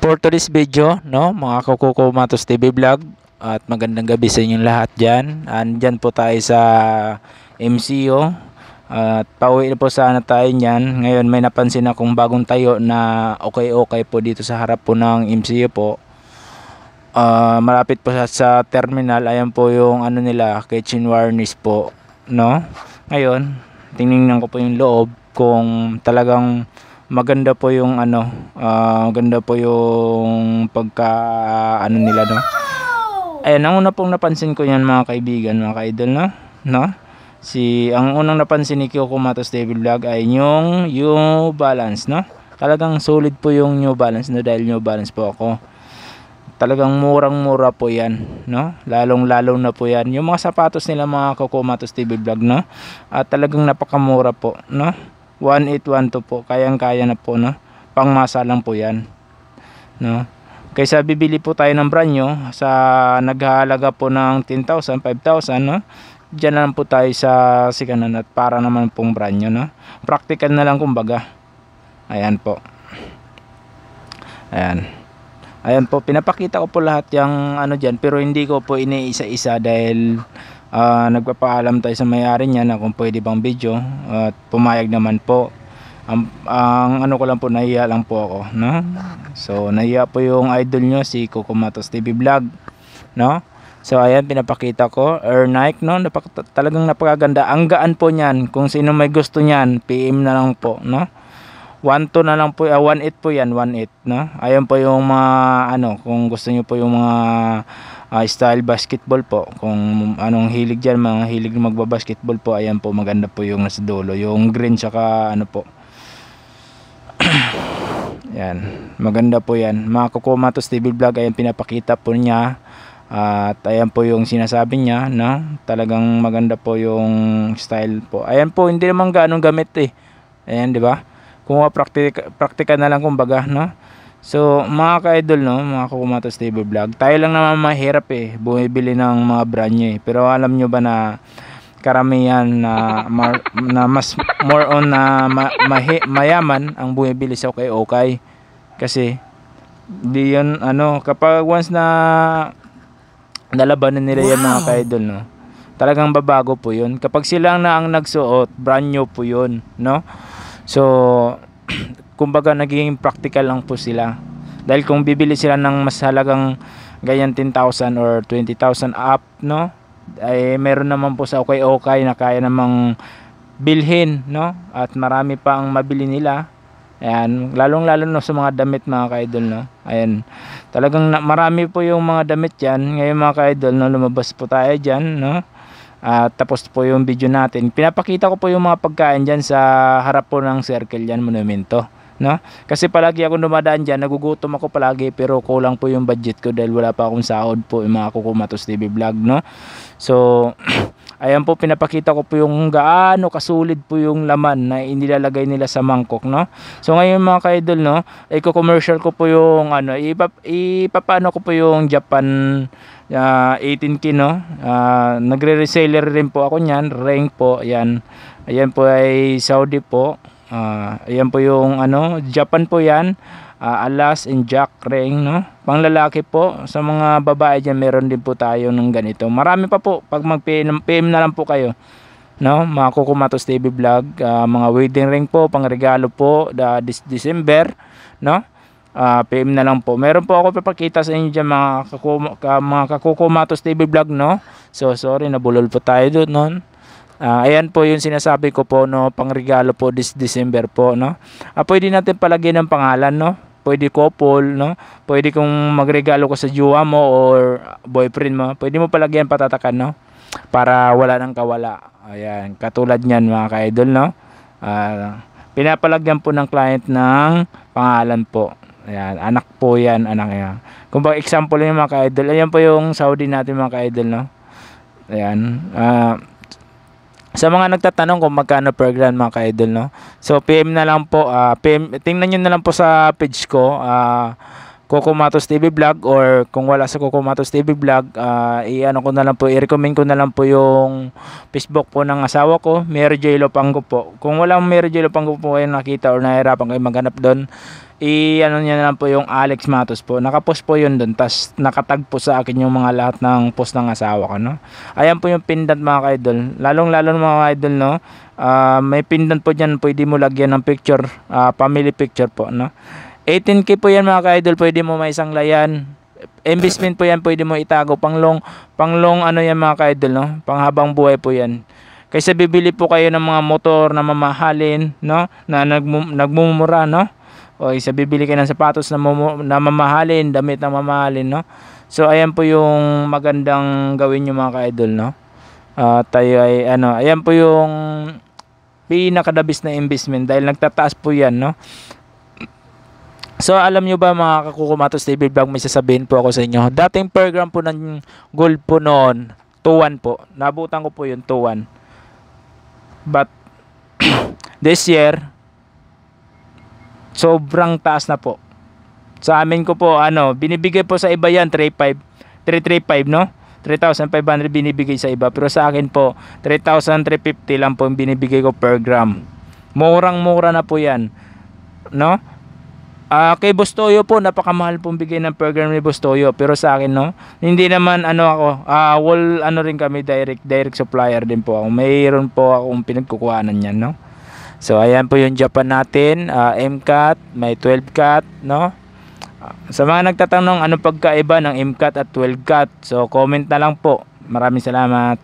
For today's video, no, mga Kukuko Matos TV vlog at magandang gabi sa inyong lahat dyan. Andyan po tayo sa MCO at pauwi na po sana tayo nyan. Ngayon may napansin akong bagong tayo na okay po dito sa harap po ng MCO po. Malapit po sa terminal. Ayan po yung ano nila, kitchen warnish po, no. Ngayon, tingnan ko po yung loob kung talagang maganda po yung ano, maganda po yung pagka ano nila, no. Ayan, ang una pong napansin ko yan mga kaibigan, mga ka-idol, no. Ang unang napansin ni Kukuko Matos TV vlog ay yung New Balance, no. Talagang solid po yung New Balance, no, dahil New Balance po ako. Talagang murang-mura po yan, no. Lalong-lalo na po yan yung mga sapatos nila mga Kukuko Matos TV vlog, no. At talagang napakamura po, no. 1812 po, kayang-kaya na po, no. Pangmasa lang po yan, no. Kaysa bibili po tayo ng brand nyo sa naghahalaga po ng 10,000, 5,000, no. Diyan na lang po tayo sa sikanan at para naman pong brand nyo, no. Practical na lang kumbaga. Ayan po. Ayan po, pinapakita ko po lahat yung ano dyan, pero hindi ko po iniisa-isa dahil nagpapaalam tayo sa may-ari niya na kung pwede bang video at pumayag naman po. Ang ano ko lang po, nahiya lang po ako, no. So nahiya po yung idol nyo si Kukuko Matos TV vlog, no. So ayan, pinapakita ko Air Nike, no. Talagang napakaganda, ang gaan po niyan. Kung sino may gusto niyan, PM na lang po, no. 1.2 na lang po, 1.8 po yan, 1.8, no. Ayan po yung mga ano, kung gusto niyo po yung mga style basketball po, kung anong hilig dyan, mga hilig magbabasketball po, ayan po, maganda po yung nasa dulo, yung green tsaka ano po. Yan, maganda po yan mga Kukuko Matos TV vlog. Ayan, pinapakita po niya at ayan po yung sinasabi niya, no. Talagang maganda po yung style po. Ayan po, hindi naman gaano gamit ayan, di ba, kung practical na lang kumbaga, no. So mga ka-idol, no, mga Kukuko Matos TV vlog, tayo lang naman mahirap bumibili ng mga brand nyo pero alam nyo ba na karamihan na mas more on na mayaman ang bumibili sa okay kasi di yun ano, kapag once na nalabanan nila yan mga ka-idol, no, talagang babago po yun. Kapag sila na ang nagsuot, brand new po yun, no. So kumbaga naging practical lang po sila, dahil kung bibili sila ng mas halagang ganyan 10,000 or 20,000 up, no, ay meron naman po sa okay na kaya namang bilhin, no, at marami pa ang mabili nila. Ayan, lalong-lalo na sa mga damit mga ka-idol, no. Ayan, talagang marami po yung mga damit yan ngayon mga ka-idol, no. Lumabas po tayo dyan, no. Tapos po yung video natin, pinapakita ko po yung mga pagkain dyan sa harap po ng circle dyan, monumento, no. Kasi palagi ako dumadaan dyan, nagugutom ako palagi, pero kulang po yung budget ko dahil wala pa akong sahod po yung mga Kukuko Matos TV vlog, no. So ayan po, pinapakita ko po yung gaano kasulit po yung laman na inilalagay nila sa mangkok, no. So ngayon mga ka-idol, no, i-commercial ko po yung ano, ipapano ko po yung Japan 18K, no. Nagre-reseller rin po ako niyan, Ring po, ayan. Ayan po ay Saudi po. Ayan po yung ano, Japan po yan. Alas and Jack ring, no. Panglalaki po, sa mga babae diyan meron din po tayo ng ganito. Marami pa po, pag mag-PM na lang po kayo, no, mga Kukuko Matos TV vlog. Mga wedding ring po, pangregalo po this December, no. PM na lang po. Meron po ako papakita sa inyo diyan mga Kukuko Matos TV vlog, no. So sorry, nabulol po tayo doon, no. Ayan po yung sinasabi ko po, no, pangregalo po this December po, no. Pwede natin palagyan ng pangalan, no. Pwede couple, no. Pwede kung magregalo ko sa jowa mo or boyfriend mo, pwede mo palagyan patatakan, no, para wala nang kawala. Ayan, katulad niyan mga ka-idol, no. Pinapalagyan po ng client ng pangalan po. Ayan, anak po yan, anak yan. Kung ba example yung mga ka-idol, ayan po yung Saudi natin mga ka-idol, no. Ayan, sa mga nagtatanong kung magkano per gram mga ka-idol, no. So PM na lang po, tingnan nyo na lang po sa page ko, Kukuko Matos TV vlog, or kung wala sa Kukuko Matos TV vlog, i-ano ko na lang po, i-recommend ko na lang po yung Facebook po ng asawa ko, Mary J. Lopango po. Kung walang Mary J. Lopango po kayo nakita or nahirapan kayo maghanap doon, ano niya na lang po yung Alex Matos po. Nakapost po yun doon. Tas nakatag po sa akin yung mga lahat ng post ng asawa ko, no. Ayan po yung pendant mga ka-idol. Lalong-lalo mga ka-idol, no. May pendant po diyan, pwede mo lagyan ng picture, family picture po, no. 18K po yan mga ka-idol, pwede mo may isang layan. Investment po yan, pwede mo itago panglong ano yan mga ka-idol, no. Panghabang buhay po yan. Kaysa bibili po kayo ng mga motor na mamahalin, no, na nagmumura, no. O isa bibili kayo ng sapatos na mamahalin, damit na mamahalin, no. So ayan po yung magandang gawin nyo mga ka-idol, no. Tayo ay ayan po yung pinakadabis na investment dahil nagtataas po yan, no. So alam nyo ba mga kakukumatos TV vlog, may sasabihin po ako sa inyo. Dating per gram po ng gold po noon 2.1 po. Nabutan ko po yung 2.1. But this year sobrang taas na po. Sa amin ko po binibigay po sa iba yan 335, no? 3,500 binibigay sa iba, pero sa akin po 3,350 lang po yung binibigay ko per gram. Murang-mura na po yan, no? Kay Bustoyo po napakamahal pong bigay ng per gram ni Bustoyo, pero sa akin, no, hindi naman ako wall rin kami, direct supplier din po ako. Mayroon po akong pinagkukuhanan niyan, no. So ayan po yung Japan natin, M-Cut, may 12-cut, no. Sa mga nagtatanong ano pagkaiba ng M-Cut at 12-cut, so comment na lang po. Maraming salamat.